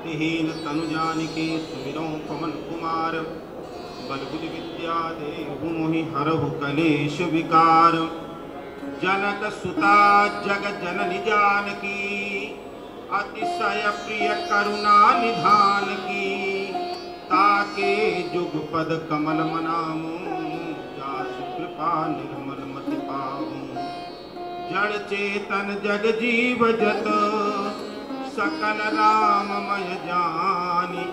भक्तिहीन तनु जानिके सुमिरौ पवन कुमार। बल बुद्धि विद्या देहु मोहि हरहु कलेश विकार। जनक सुता जग जननी जानकी अतिशय प्रिय करुणा निधान की। ताके जुग पद कमल मनामु जासु कृपा निर्मल मति पाऊं। जड़ चेतन जग जीव जत सकल राममय जानी।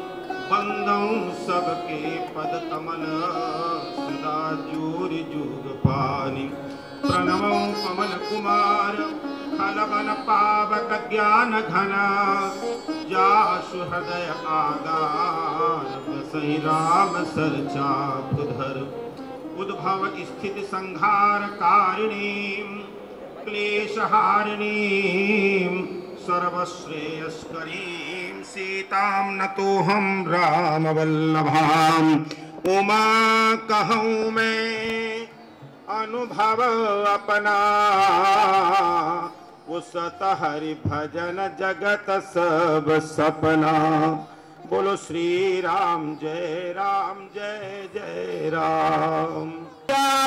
बंदौ सबके पद कमल सदा जोरि जुग पानी। प्रणवौ पवन कुमार खलबल पावक ज्ञान घन। जासु हृदय आगार बसहि राम सर चाप धर। उद्भव स्थिति संहार कारिणीं क्लेश हारिणीं सर्वश्रेयस्करीं सीतां नतोऽहं राम वल्लभां। उमा कहूँ मैं अनुभव अपना उसत हरि भजन जगत सब सपना। बोलो श्री राम जय राम।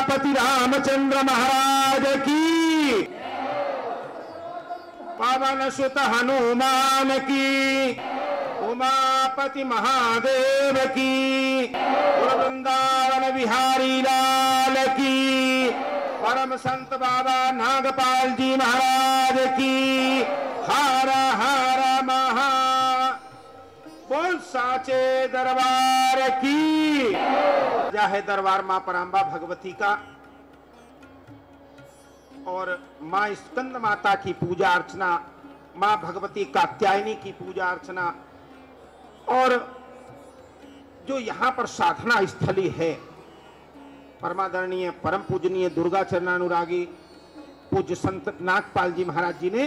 पति रामचंद्र महाराज की, पवन सुत हनुमान की, उमापति महादेव की, वृंदावन बिहारी लाल की, परम संत बाबा नागपाल जी महाराज की। हर हर महा बोल साचे दरबार की। यह है दरबार मां परांबा भगवती का और मां स्कंद माता की पूजा अर्चना, मां भगवती कात्यायनी की पूजा अर्चना। और जो यहाँ पर साधना स्थली है, परमादरणीय परम पूजनीय दुर्गा चरणानुरागी पूज्य संत नागपाल जी महाराज जी ने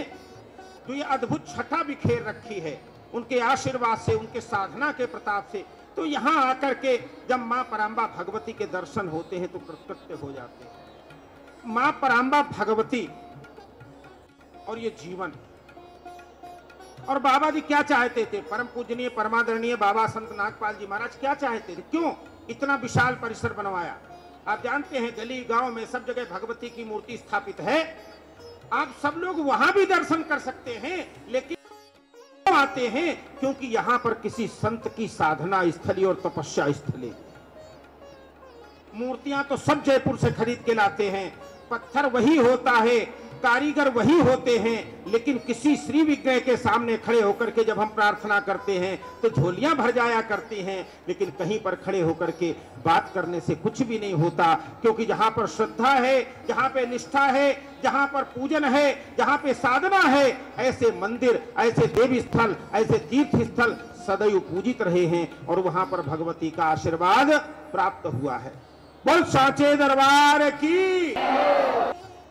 जो ये अद्भुत छटा बिखेर रखी है, उनके आशीर्वाद से, उनके साधना के प्रताप से, तो यहाँ आकर के जब मां परांबा भगवती के दर्शन होते हैं तो कृतकृत्य हो जाते हैं। मां परांबा भगवती और ये जीवन। और बाबा जी क्या चाहते थे? परम पूजनीय परमादरणीय बाबा संत नागपाल जी महाराज क्या चाहते थे? क्यों इतना विशाल परिसर बनवाया? आप जानते हैं गली गांव में सब जगह भगवती की मूर्ति स्थापित है। आप सब लोग वहां भी दर्शन कर सकते हैं, लेकिन आते हैं क्योंकि यहां पर किसी संत की साधना स्थली और तपस्या स्थली। मूर्तियां तो सब जयपुर से खरीद के लाते हैं, पत्थर वही होता है, कारीगर वही होते हैं, लेकिन किसी श्री विग्रह के सामने खड़े होकर के जब हम प्रार्थना करते हैं तो झोलियां भर जाया करती हैं, लेकिन कहीं पर खड़े होकर के बात करने से कुछ भी नहीं होता। क्योंकि जहां पर श्रद्धा है, जहां पे निष्ठा है, जहां पर पूजन है, जहां पे साधना है, ऐसे मंदिर, ऐसे देवी स्थल, ऐसे तीर्थ स्थल सदैव पूजित रहे हैं और वहां पर भगवती का आशीर्वाद प्राप्त हुआ है। बोल साचे दरबार की।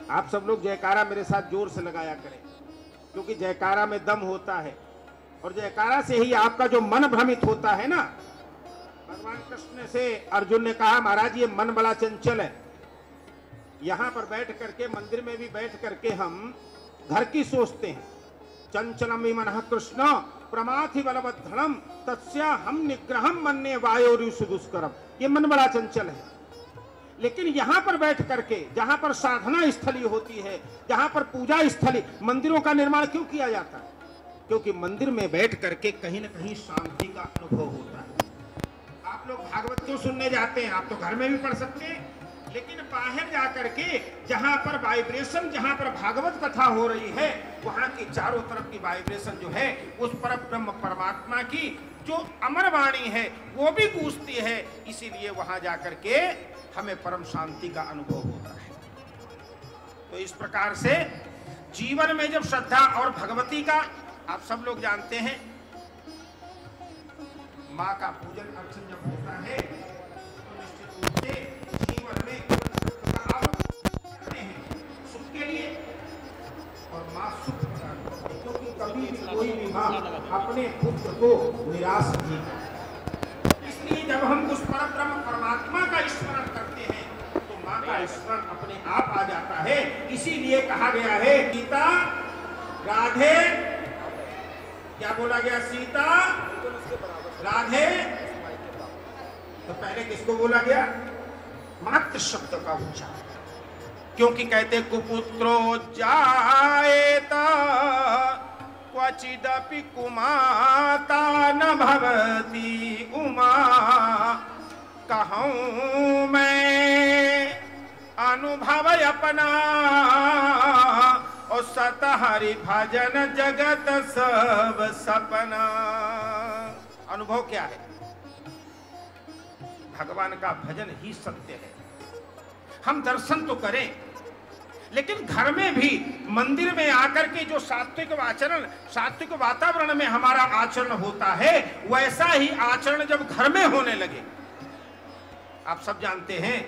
आप सब लोग जयकारा मेरे साथ जोर से लगाया करें, क्योंकि जयकारा में दम होता है और जयकारा से ही आपका जो मन भ्रमित होता है ना। भगवान कृष्ण से अर्जुन ने कहा, महाराज ये मन बड़ा चंचल है। यहाँ पर बैठ करके, मंदिर में भी बैठ करके हम घर की सोचते हैं। चंचलम मनः कृष्ण प्रमाथि बलवद्धनम तस्या हम निग्रहम मन्ये वायोरिषु दुष्करम। ये मन बड़ा चंचल है। लेकिन यहाँ पर बैठ करके, जहाँ पर साधना स्थली होती है, जहाँ पर पूजा स्थली, मंदिरों का निर्माण क्यों किया जाता है? क्योंकि मंदिर में बैठ करके कहीं न कहीं शांति का अनुभव होता है। आप लोग भागवत क्यों सुनने जाते हैं? आप तो घर में भी पढ़ सकते हैं, लेकिन बाहर जाकर के जहाँ पर वाइब्रेशन, जहाँ पर भागवत कथा हो रही है, वहाँ की चारों तरफ की वाइब्रेशन जो है उस पर ब्रह्म परमात्मा की जो अमर वाणी है वो भी गूंजती है। इसीलिए वहाँ जाकर के हमें परम शांति का अनुभव होता है। तो इस प्रकार से जीवन में जब श्रद्धा और भगवती का, आप सब लोग जानते हैं, माँ का पूजन अर्चन जब होता है तो निश्चित रूप से जीवन में करते हैं सुख के लिए, और माँ सुख प्रदान करती है। क्योंकि कभी भी कोई भी माँ अपने पुत्र को निराश नहीं करती। इसलिए जब हम उस परम ब्रह्म परमात्मा का स्मरण करते हैं तो माँ का स्मरण अपने आप आ जाता है। इसीलिए कहा गया है, सीता राधे, क्या बोला गया? सीता किसको बोला गया? मातृ शब्द का उच्चारण, क्योंकि कहते कुपुत्रो जायेत क्वचिदपि कुमाता न भवति उमा। कहूँ मैं अनुभव अपना और सत हरि भजन जगत सब सपना। अनुभव क्या है? भगवान का भजन ही सत्य है। हम दर्शन तो करें, लेकिन घर में भी मंदिर में आकर के जो सात्विक आचरण, सात्विक वातावरण में हमारा आचरण होता है, वैसा ही आचरण जब घर में होने लगे। आप सब जानते हैं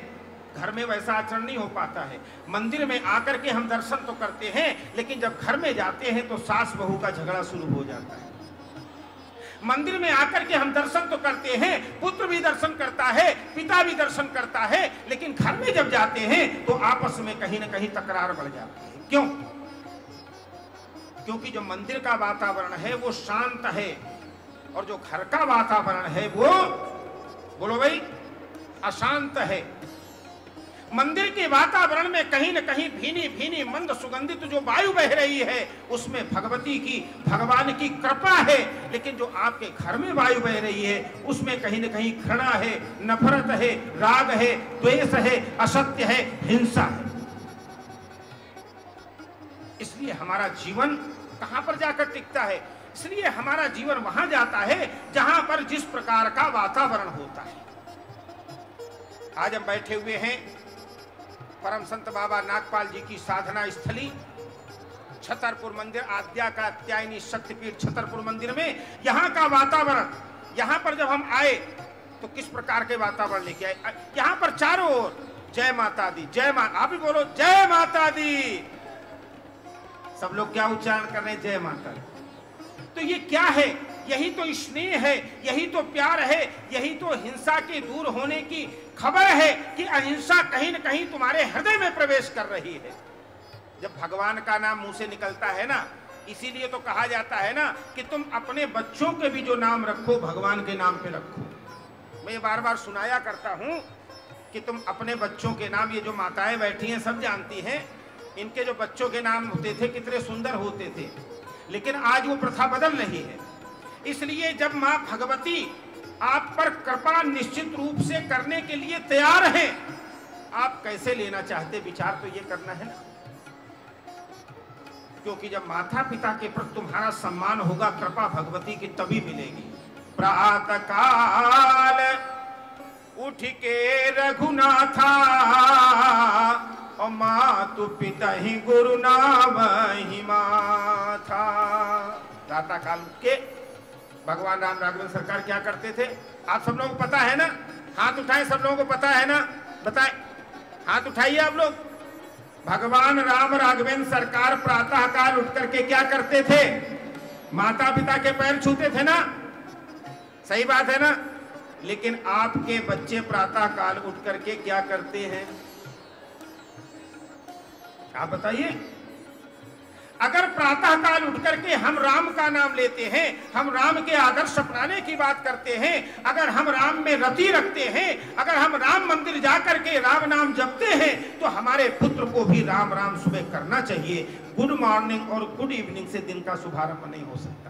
घर में वैसा आचरण नहीं हो पाता है। मंदिर में आकर के हम दर्शन तो करते हैं, लेकिन जब घर में जाते हैं तो सास बहू का झगड़ा शुरू हो जाता है। मंदिर में आकर के हम दर्शन तो करते हैं, पुत्र भी दर्शन करता है, पिता भी दर्शन करता है, लेकिन घर में जब जाते हैं तो आपस में कहीं ना कहीं तकरार बढ़ जाती है। क्यों? क्योंकि जो मंदिर का वातावरण है वो शांत है, और जो घर का वातावरण है वो, बोलो भाई, अशांत है। मंदिर के वातावरण में कहीं न कहीं भीनी भीनी मंद सुगंधित जो वायु बह रही है, उसमें भगवती की, भगवान की कृपा है। लेकिन जो आपके घर में वायु बह रही है, उसमें कहीं न कहीं घृणा है, नफरत है, राग है, द्वेष है, असत्य है, हिंसा है। इसलिए हमारा जीवन कहां पर जाकर टिकता है? इसलिए हमारा जीवन वहां जाता है जहां पर जिस प्रकार का वातावरण होता है। आज हम बैठे हुए हैं परम संत बाबा नागपाल जी की साधना स्थली छतरपुर मंदिर, आद्या का त्यायनी शक्तिपीठ छतरपुर मंदिर में। यहाँ का वातावरण, यहाँ पर जब हम आए तो किस प्रकार के वातावरण लेके आए? यहाँ पर चारों ओर जय माता दी, जय माता, आप भी बोलो जय माता दी। सब लोग क्या उच्चारण कर रहे हैं? जय माता दी। तो ये क्या है? यही तो स्नेह है, यही तो प्यार है, यही तो हिंसा के दूर होने की खबर है कि अहिंसा कहीं न कहीं तुम्हारे हृदय में प्रवेश कर रही है। जब भगवान का नाम मुंह से निकलता है ना, इसीलिए तो कहा जाता है ना कि तुम अपने बच्चों के भी जो नाम रखो, भगवान के नाम पे रखो। मैं ये बार बार सुनाया करता हूं कि तुम अपने बच्चों के नाम, ये जो माताएं बैठी हैं सब जानती हैं, इनके जो बच्चों के नाम होते थे कितने सुंदर होते थे, लेकिन आज वो प्रथा बदल रही है। इसलिए जब मां भगवती आप पर कृपा निश्चित रूप से करने के लिए तैयार है, आप कैसे लेना चाहते, विचार तो ये करना है ना। क्योंकि जब माता पिता के प्रति तुम्हारा सम्मान होगा, कृपा भगवती की तभी मिलेगी। प्रातः काल उठ के रघुनाथा और मातु पिता ही गुरु नाम ही माथा। प्रातः काल उठ के भगवान राम राघवेंद्र सरकार क्या करते थे? आप सब लोगों को पता है ना? हाथ उठाएं, सब लोगों को पता है ना? बताएं, हाथ उठाइए आप लोग। भगवान राम राघवेंद्र सरकार प्रातः काल उठ करके क्या करते थे? माता पिता के पैर छूते थे ना? सही बात है ना? लेकिन आपके बच्चे प्रातः काल उठ करके क्या करते हैं? आप बताइए। अगर प्रातः काल उठ करके हम राम का नाम लेते हैं, हम राम के आदर्श अपनाने की बात करते हैं, अगर हम राम में रति रखते हैं, अगर हम राम मंदिर जाकर के राम नाम जपते हैं, तो हमारे पुत्र को भी राम राम सुबह करना चाहिए। गुड मॉर्निंग और गुड इवनिंग से दिन का शुभारंभ नहीं हो सकता।